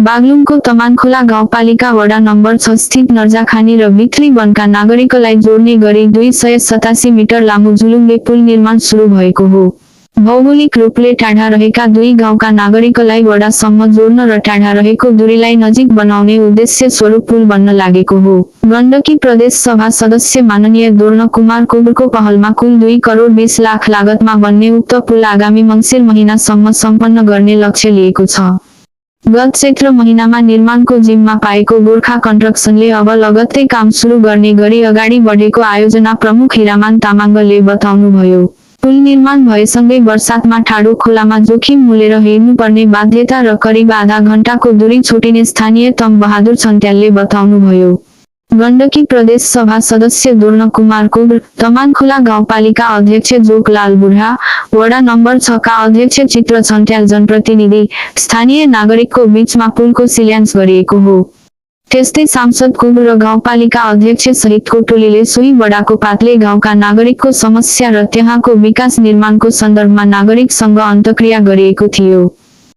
बागलुङको तमानखोला गाउँपालिका वडा नम्बर 6 स्थित नर्जाखानी र भित्री वनका नागरिकलाई जोड्ने गरी 287 मिटर लामो झुलुङ्गे पुल निर्माण सुरु भएको हो। भौगोलिक रूपले टाढा रहेका दुई गाउँका नागरिकलाई वडासम्म जोड्न र टाढा रहेको दूरीलाई नजिक बनाउने उद्देश्य स्वरूप पुल बन्न लागेको हो। गण्डकी प्रदेश सभा सदस्य माननीय दोर्ण कुमार कुबरको पहलमा कुल 2 करोड 20 लाख लागतमा बन्ने उक्त पुल आगामी मङ्सिर महिनासम्म सम्पन्न गर्ने लक्ष्य लिएको छ। गत चैत्र महिनामा निर्माणको जिम्मा पाएको गोर्खा कन्स्ट्रक्सनले अब लगत्तै काम सुरु गर्ने गरी अगाडि बढेको आयोजना प्रमुख हिरामान तामाङले बताउनुभयो। पुल निर्माण भएसँगै बर्सातमा ठाडो खोलामा जोखिम मोलेर हिँड्नुपर्ने बाध्यता र करिब आधा घण्टाको दूरी छुटिने स्थानीय तम बहादुर छन्त्यालले बताउनुभयो। गण्डकी प्रदेश सभा सदस्य दोर्ण कुमार कुबर, तमानखोला गाउँपालिका अध्यक्ष जोकलाल बुढा, वडा नम्बर 6 का अध्यक्ष चित्र छन्त्याल जनप्रतिनिधि, स्थानीय नागरिकको बीचमा पुलको शिलान्यास गरिएको हो। त्यस्तै सांसद कुबर र गाउँपालिका अध्यक्ष सहितको टोलीले सोही वडाको पातले गाउँका नागरिकको समस्या र त्यहाँको विकास निर्माणको सन्दर्भमा नागरिकसँग अन्तर्क्रिया गरिएको थियो।